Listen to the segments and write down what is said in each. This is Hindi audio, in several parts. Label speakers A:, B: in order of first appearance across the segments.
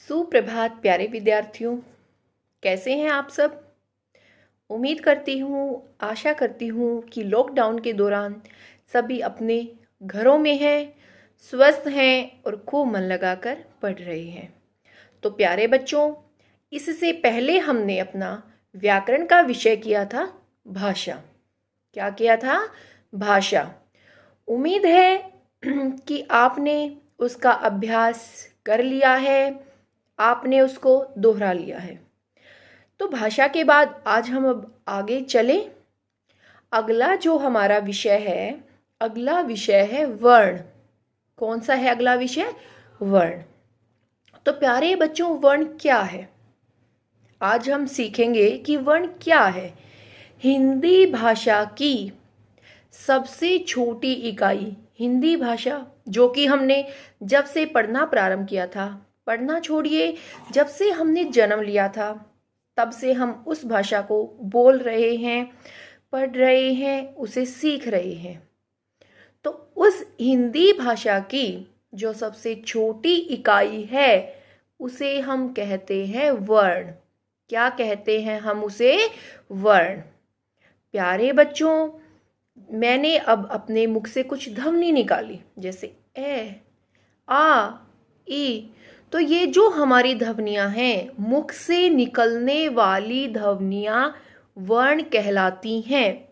A: सुप्रभात प्यारे विद्यार्थियों, कैसे हैं आप सब। उम्मीद करती हूँ, आशा करती हूँ कि लॉकडाउन के दौरान सभी अपने घरों में हैं, स्वस्थ हैं और खूब मन लगाकर पढ़ रहे हैं। तो प्यारे बच्चों, इससे पहले हमने अपना व्याकरण का विषय किया था भाषा। क्या किया था? भाषा। उम्मीद है कि आपने उसका अभ्यास कर लिया है, आपने उसको दोहरा लिया है। तो भाषा के बाद आज हम अब आगे चलें। अगला जो हमारा विषय है, अगला विषय है वर्ण। कौन सा है अगला विषय? वर्ण। तो प्यारे बच्चों, वर्ण क्या है? आज हम सीखेंगे कि वर्ण क्या है। हिंदी भाषा की सबसे छोटी इकाई, हिंदी भाषा जो कि हमने जब से पढ़ना प्रारंभ किया था, पढ़ना छोड़िए, जब से हमने जन्म लिया था तब से हम उस भाषा को बोल रहे हैं, पढ़ रहे हैं, उसे सीख रहे हैं। तो उस हिंदी भाषा की जो सबसे छोटी इकाई है उसे हम कहते हैं वर्ण। क्या कहते हैं हम उसे? वर्ण। प्यारे बच्चों, मैंने अब अपने मुख से कुछ ध्वनि निकाली, जैसे ए, आ, ई। तो ये जो हमारी ध्वनियां हैं, मुख से निकलने वाली ध्वनियां वर्ण कहलाती हैं।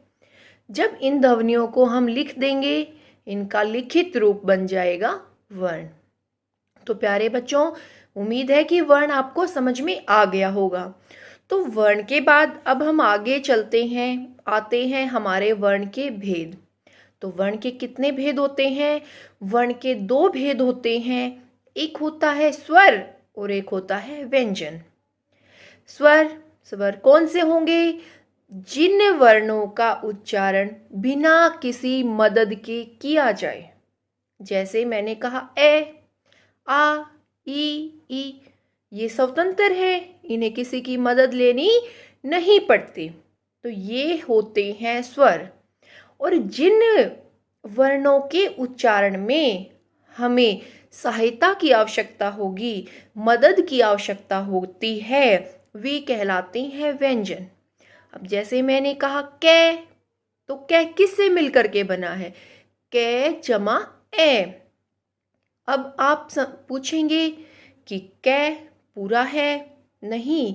A: जब इन ध्वनियों को हम लिख देंगे, इनका लिखित रूप बन जाएगा वर्ण। तो प्यारे बच्चों, उम्मीद है कि वर्ण आपको समझ में आ गया होगा। तो वर्ण के बाद अब हम आगे चलते हैं, आते हैं हमारे वर्ण के भेद। तो वर्ण के कितने भेद होते हैं? वर्ण के दो भेद होते हैं। एक होता है स्वर और एक होता है व्यंजन। स्वर कौन से होंगे? जिन वर्णों का उच्चारण बिना किसी मदद के किया जाए। जैसे मैंने कहा ए, आ, ई, ये स्वतंत्र है, इन्हें किसी की मदद लेनी नहीं पड़ती। तो ये होते हैं स्वर। और जिन वर्णों के उच्चारण में हमें सहायता की आवश्यकता होगी, मदद की आवश्यकता होती है, वे कहलाते हैं व्यंजन। अब जैसे मैंने कहा कै, तो कै किससे मिलकर के बना है? कै जमा ए। अब आप पूछेंगे कि कै पूरा है? नहीं,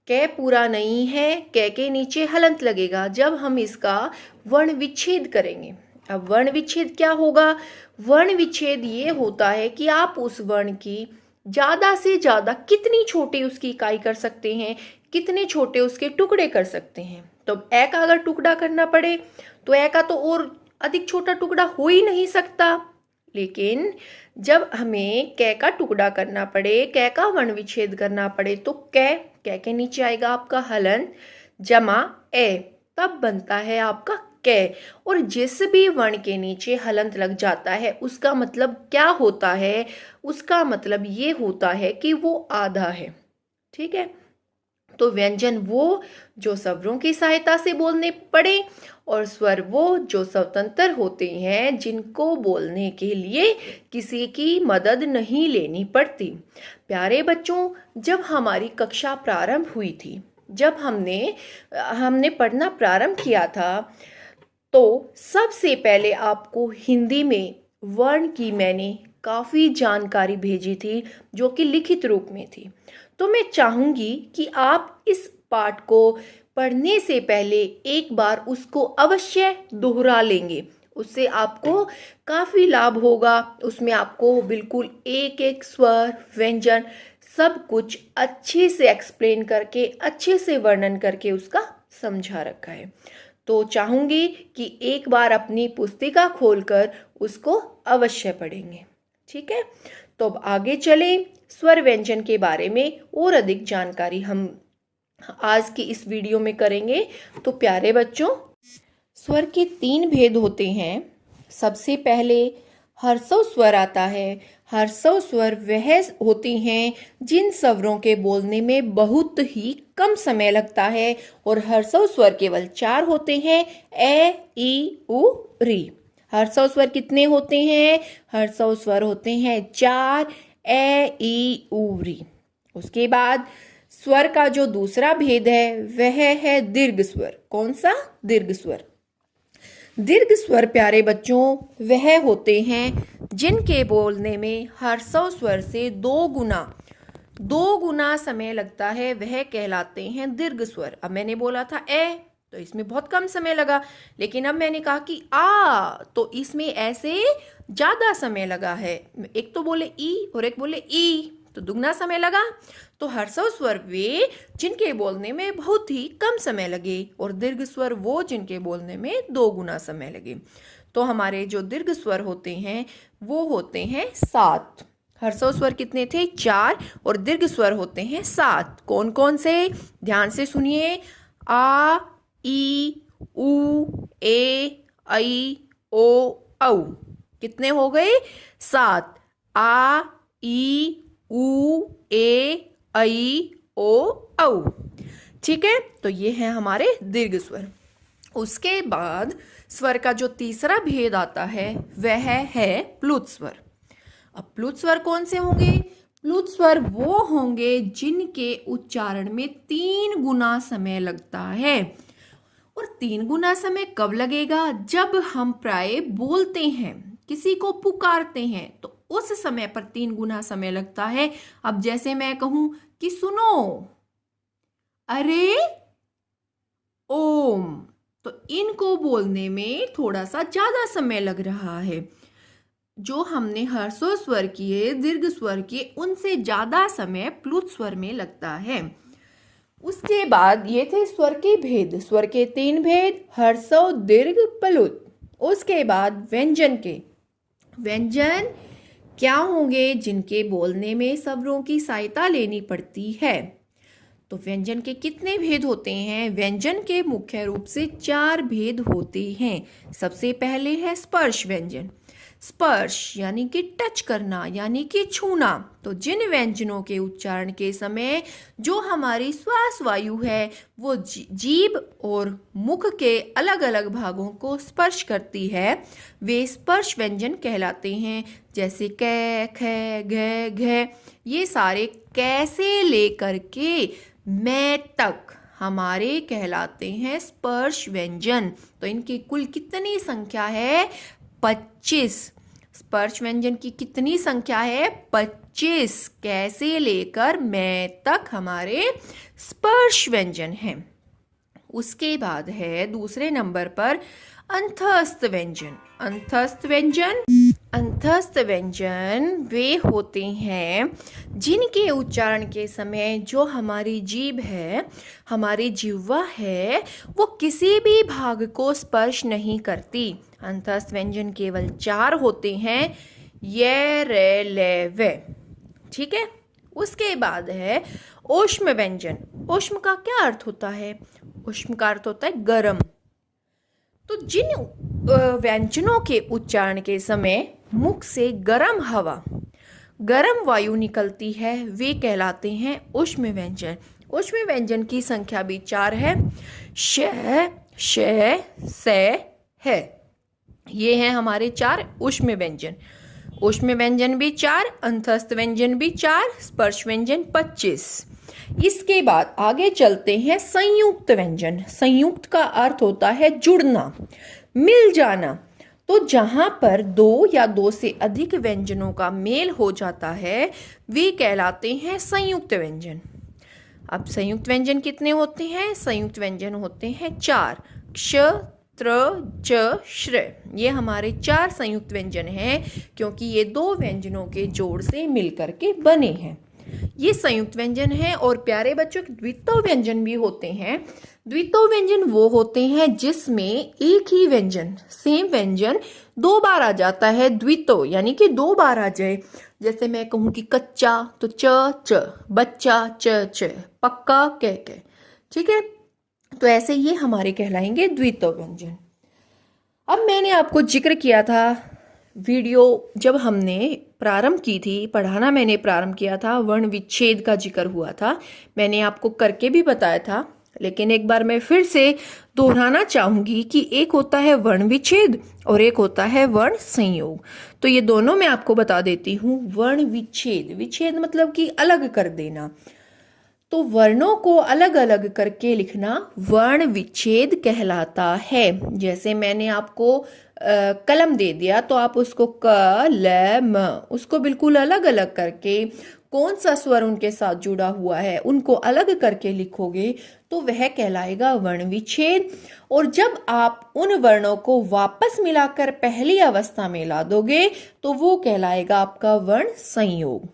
A: कै पूरा नहीं है। कै के नीचे हलंत लगेगा जब हम इसका वर्ण विच्छेद करेंगे। अब वर्ण विच्छेद क्या होगा? वर्ण विच्छेद ये होता है कि आप उस वर्ण की ज्यादा से ज्यादा कितनी छोटी उसकी इकाई कर सकते हैं, कितने छोटे उसके टुकड़े कर सकते हैं। तो ए का अगर टुकड़ा करना पड़े तो ए का तो और अधिक छोटा टुकड़ा हो ही नहीं सकता। लेकिन जब हमें कै का टुकड़ा करना पड़े, कै का वर्ण विच्छेद करना पड़े, तो कै के नीचे आएगा आपका हलंत जमा ए, तब बनता है आपका कै। और जिस भी वर्ण के नीचे हलंत लग जाता है उसका मतलब क्या होता है? उसका मतलब ये होता है कि वो आधा है। ठीक है। तो व्यंजन वो जो स्वरों की सहायता से बोलने पड़े, और स्वर वो जो स्वतंत्र होते हैं, जिनको बोलने के लिए किसी की मदद नहीं लेनी पड़ती। प्यारे बच्चों, जब हमारी कक्षा प्रारंभ हुई थी, जब हमने पढ़ना प्रारंभ किया था, तो सबसे पहले आपको हिंदी में वर्ण की मैंने काफ़ी जानकारी भेजी थी, जो कि लिखित रूप में थी। तो मैं चाहूँगी कि आप इस पाठ को पढ़ने से पहले एक बार उसको अवश्य दोहरा लेंगे। उससे आपको काफ़ी लाभ होगा। उसमें आपको बिल्कुल एक एक स्वर, व्यंजन, सब कुछ अच्छे से एक्सप्लेन करके, अच्छे से वर्णन करके उसका समझा रखा है। तो चाहूँगी कि एक बार अपनी पुस्तिका खोलकर उसको अवश्य पढ़ेंगे। ठीक है। तो अब आगे चलें, स्वर व्यंजन के बारे में और अधिक जानकारी हम आज की इस वीडियो में करेंगे। तो प्यारे बच्चों, स्वर के 3 भेद होते हैं। सबसे पहले हर्षव स्वर आता है। हर्षव स्वर वह होती हैं जिन स्वरों के बोलने में बहुत ही कम समय लगता है, और हर्षव स्वर केवल 4 होते हैं, ए, ई, उ, री। हर्षव स्वर कितने होते हैं? हर्षव स्वर होते हैं 4, ए, ई, उ, री। उसके बाद स्वर का जो दूसरा भेद है वह है दीर्घ स्वर। कौन सा? दीर्घ स्वर। दीर्घ स्वर प्यारे बच्चों वह होते हैं जिनके बोलने में ह्रस्व स्वर से दो गुना समय लगता है, वह कहलाते हैं दीर्घ स्वर। अब मैंने बोला था ए, तो इसमें बहुत कम समय लगा, लेकिन अब मैंने कहा कि आ, तो इसमें ऐसे ज्यादा समय लगा है। एक तो बोले ई और एक बोले ई, तो दुगना समय लगा। तो ह्रस्व स्वर वे जिनके बोलने में बहुत ही कम समय लगे और दीर्घ स्वर वो जिनके बोलने में 2 गुना समय लगे। तो हमारे जो दीर्घ स्वर होते हैं वो होते हैं 7। ह्रस्व स्वर कितने थे? 4, और दीर्घ स्वर होते हैं 7। कौन कौन से? ध्यान से सुनिए। आ, ई, उ, ए, ऐ, ओ, औ। कितने हो गए? 7। आ, ई, उ, ए, ऐ, ओ, औ। ठीक है, तो ये है हमारे दीर्घ स्वर। उसके बाद स्वर का जो तीसरा भेद आता है वह है प्लुत स्वर। अब प्लुत स्वर कौन से होंगे? प्लुत स्वर वो होंगे जिनके उच्चारण में 3 गुना समय लगता है। और 3 गुना समय कब लगेगा? जब हम प्राय बोलते हैं, किसी को पुकारते हैं, तो उस समय पर 3 गुना समय लगता है। अब जैसे मैं कहूं कि सुनो, अरे, ओम, तो इनको बोलने में थोड़ा सा ज्यादा समय लग रहा है। जो हमने ह्रस्व स्वर किए, दीर्घ स्वर किए, उनसे ज्यादा समय प्लुत स्वर में लगता है। उसके बाद ये थे स्वर के भेद। स्वर के 3 भेद, ह्रस्व, दीर्घ, प्लुत। उसके बाद व्यंजन के। व्यंजन क्या होंगे? जिनके बोलने में स्वरों की सहायता लेनी पड़ती है। तो व्यंजन के कितने भेद होते हैं? व्यंजन के मुख्य रूप से 4 भेद होते हैं। सबसे पहले है स्पर्श व्यंजन। स्पर्श यानी कि टच करना, यानी कि छूना। तो जिन व्यंजनों के उच्चारण के समय जो हमारी श्वास वायु है वो जीभ और मुख के अलग अलग भागों को स्पर्श करती है, वे स्पर्श व्यंजन कहलाते हैं। जैसे कै, ख, घ, घ, ये सारे कैसे लेकर के मैं तक हमारे कहलाते हैं स्पर्श व्यंजन। तो इनकी कुल कितनी संख्या है? 25। स्पर्श व्यंजन की कितनी संख्या है? 25। कैसे लेकर मैं तक हमारे स्पर्श व्यंजन हैं। उसके बाद है दूसरे नंबर पर अंतस्थ व्यंजन। अंतस्थ व्यंजन, अंतस्थ व्यंजन वे होते हैं जिनके उच्चारण के समय जो हमारी जीभ है, हमारी जिह्वा है, वो किसी भी भाग को स्पर्श नहीं करती। अंतस्थ व्यंजन केवल 4 होते हैं, य, रे, ले, वे। ठीक है। उसके बाद है ऊष्म व्यंजन। ऊष्म का क्या अर्थ होता है? ऊष्म का अर्थ होता है गरम। तो जिन व्यंजनों के उच्चारण के समय मुख से गरम हवा, गरम वायु निकलती है, वे कहलाते हैं ऊष्म व्यंजन। ऊष्म व्यंजन की संख्या भी 4 है। श, श, से, है। ये हैं हमारे 4 ऊष्म व्यंजन। ऊष्म व्यंजन भी 4, अंतस्थ व्यंजन भी 4, स्पर्श व्यंजन 25। इसके बाद आगे चलते हैं संयुक्त व्यंजन। संयुक्त का अर्थ होता है जुड़ना, मिल जाना। तो जहां पर 2 या 2 से अधिक व्यंजनों का मेल हो जाता है वे कहलाते हैं संयुक्त व्यंजन। अब संयुक्त व्यंजन कितने होते हैं? संयुक्त व्यंजन होते हैं 4। क्ष, त्र, च, श्र। ये हमारे 4 संयुक्त व्यंजन हैं क्योंकि ये 2 व्यंजनों के जोड़ से मिलकर के बने हैं। ये संयुक्त व्यंजन है। और प्यारे बच्चों, द्वित्व व्यंजन भी होते हैं। द्वित्व व्यंजन वो होते हैं जिसमें एक ही व्यंजन, सेम व्यंजन 2 बार आ जाता है। द्वित्व यानी कि 2 बार आ जाए। जैसे मैं कहूं कि कच्चा तो च, बच्चा च, पक्का क। ठीक है, तो ऐसे ये हमारे कहलाएंगे द्वित्व व्यंजन। अब मैंने आपको जिक्र किया था, वीडियो जब हमने प्रारंभ की थी, पढ़ाना मैंने प्रारंभ किया था, वर्ण विच्छेद का जिक्र हुआ था। मैंने आपको करके भी बताया था, लेकिन एक बार मैं फिर से दोहराना चाहूंगी कि एक होता है वर्ण विच्छेद और एक होता है वर्ण संयोग। तो ये दोनों मैं आपको बता देती हूँ। वर्ण विच्छेद, विच्छेद मतलब कि अलग कर देना, तो वर्णों को अलग अलग करके लिखना वर्ण विच्छेद कहलाता है। जैसे मैंने आपको कलम दे दिया तो आप उसको क ल म उसको बिल्कुल अलग अलग करके कौन सा स्वर उनके साथ जुड़ा हुआ है उनको अलग करके लिखोगे तो वह कहलाएगा वर्ण विच्छेद। और जब आप उन वर्णों को वापस मिलाकर पहली अवस्था में ला दोगे तो वो कहलाएगा आपका वर्ण संयोग।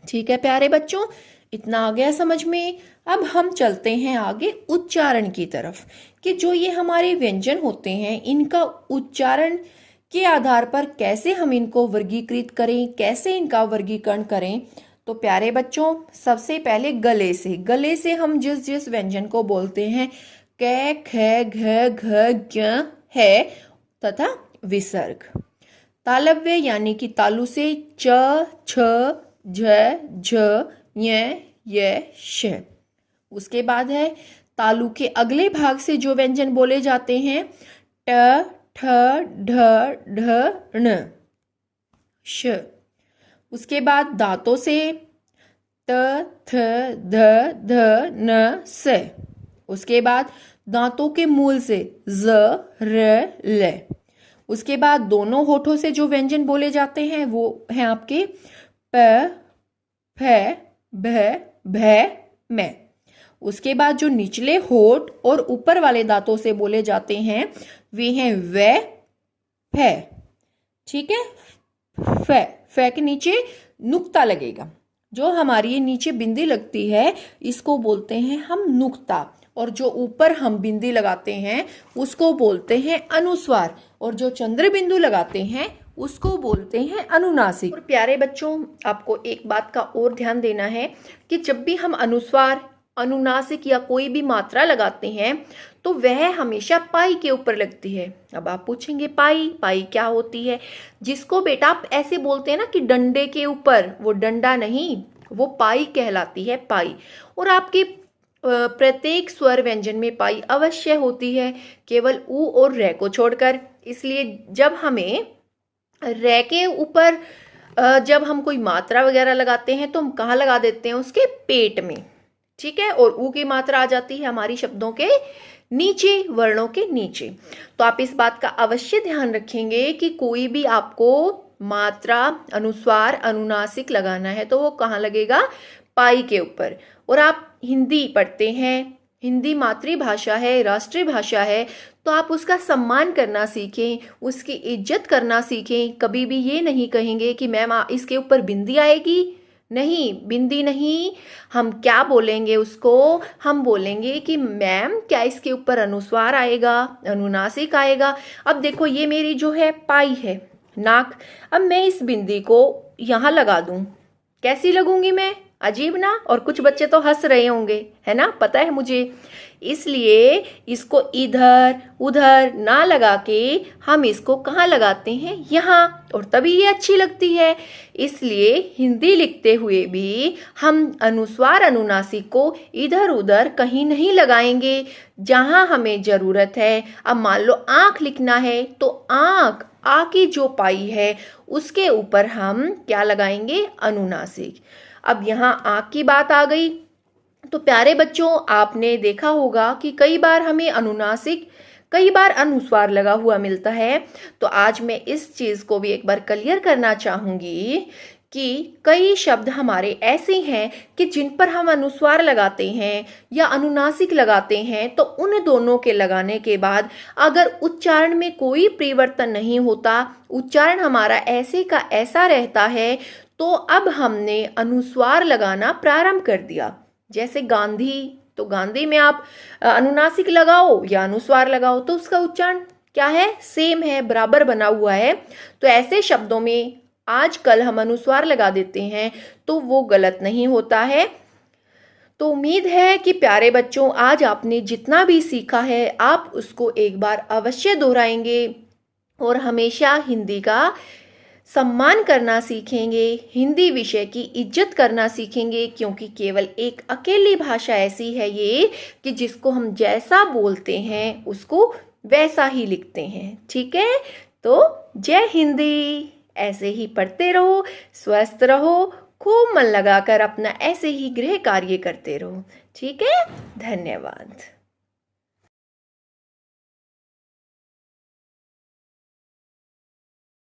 A: ठीक है प्यारे बच्चों, इतना आ गया समझ में। अब हम चलते हैं आगे उच्चारण की तरफ कि जो ये हमारे व्यंजन होते हैं इनका उच्चारण के आधार पर कैसे हम इनको वर्गीकृत करें, कैसे इनका वर्गीकरण करें। तो प्यारे बच्चों, सबसे पहले गले से हम जिस जिस व्यंजन को बोलते हैं क ख घ घ ज्ञ है तथा विसर्ग। तालव्य यानी कि तालु से च छ झ झ य य श। उसके बाद है तालु के अगले भाग से जो व्यंजन बोले जाते हैं ट ठ ढ ढ ण श। उसके बाद दांतों से त थ ध ध न स। उसके बाद दांतों के मूल से ज र ल। उसके बाद दोनों होठों से जो व्यंजन बोले जाते हैं वो हैं आपके प फ भ भ म। उसके बाद जो निचले होठ और ऊपर वाले दांतों से बोले जाते हैं वे हैं व फ। ठीक है, फ के नीचे नुक्ता लगेगा। जो हमारी ये नीचे बिंदी लगती है इसको बोलते हैं हम नुक्ता, और जो ऊपर हम बिंदी लगाते हैं उसको बोलते हैं अनुस्वार, और जो चंद्र बिंदु लगाते हैं उसको बोलते हैं अनुनासिक। और प्यारे बच्चों, आपको एक बात का और ध्यान देना है कि जब भी हम अनुस्वार, अनुनासिक या कोई भी मात्रा लगाते हैं तो वह हमेशा पाई के ऊपर लगती है। अब आप पूछेंगे पाई क्या होती है? जिसको बेटा आप ऐसे बोलते हैं ना कि डंडे के ऊपर, वो डंडा नहीं, वो पाई कहलाती है, पाई। और आपके प्रत्येक स्वर व्यंजन में पाई अवश्य होती है, केवल ऊ और रे को छोड़कर। इसलिए जब हमें रे के ऊपर जब हम कोई मात्रा वगैरह लगाते हैं तो हम कहाँ लगा देते हैं? उसके पेट में। ठीक है, और ऊ की मात्रा आ जाती है हमारी शब्दों के नीचे, वर्णों के नीचे। तो आप इस बात का अवश्य ध्यान रखेंगे कि कोई भी आपको मात्रा, अनुस्वार, अनुनासिक लगाना है तो वो कहाँ लगेगा? पाई के ऊपर। और आप हिंदी पढ़ते हैं, हिंदी मातृभाषा है, राष्ट्रीय भाषा है, तो आप उसका सम्मान करना सीखें, उसकी इज्जत करना सीखें। कभी भी ये नहीं कहेंगे कि मैम इसके ऊपर बिंदी आएगी, नहीं, बिंदी नहीं। हम क्या बोलेंगे उसको? हम बोलेंगे कि मैम क्या इसके ऊपर अनुस्वार आएगा, अनुनासिक आएगा। अब देखो ये मेरी जो है पाई है, नाक। अब मैं इस बिंदी को यहाँ लगा दूं, कैसी लगूंगी मैं? अजीब ना। और कुछ बच्चे तो हंस रहे होंगे, है ना, पता है मुझे। इसलिए इसको इधर उधर ना लगा के हम इसको कहाँ लगाते हैं? यहाँ, और तभी ये अच्छी लगती है। इसलिए हिंदी लिखते हुए भी हम अनुस्वार, अनुनासिक को इधर उधर कहीं नहीं लगाएंगे, जहाँ हमें जरूरत है। अब मान लो आँख लिखना है तो आँख, आ की जो पाई है उसके ऊपर हम क्या लगाएंगे? अनुनासिक। अब यहाँ आँख की बात आ गई तो प्यारे बच्चों, आपने देखा होगा कि कई बार हमें अनुनासिक, कई बार अनुस्वार लगा हुआ मिलता है। तो आज मैं इस चीज को भी एक बार क्लियर करना चाहूंगी कि कई शब्द हमारे ऐसे हैं कि जिन पर हम अनुस्वार लगाते हैं या अनुनासिक लगाते हैं, तो उन दोनों के लगाने के बाद अगर उच्चारण में कोई परिवर्तन नहीं होता, उच्चारण हमारा ऐसे का ऐसा रहता है, तो अब हमने अनुस्वार लगाना प्रारंभ कर दिया। जैसे गांधी, तो गांधी में आप अनुनासिक लगाओ या अनुस्वार लगाओ तो उसका उच्चारण क्या है? सेम है, बराबर बना हुआ है। तो ऐसे शब्दों में आजकल हम अनुस्वार लगा देते हैं तो वो गलत नहीं होता है। तो उम्मीद है कि प्यारे बच्चों, आज आपने जितना भी सीखा है आप उसको एक बार अवश्य दोहराएंगे और हमेशा हिंदी का सम्मान करना सीखेंगे, हिंदी विषय की इज्जत करना सीखेंगे, क्योंकि केवल एक अकेली भाषा ऐसी है ये कि जिसको हम जैसा बोलते हैं उसको वैसा ही लिखते हैं। ठीक है, तो जय हिंदी। ऐसे ही पढ़ते रहो, स्वस्थ रहो, खूब मन लगाकर अपना ऐसे ही गृह कार्य करते रहो। ठीक है, धन्यवाद।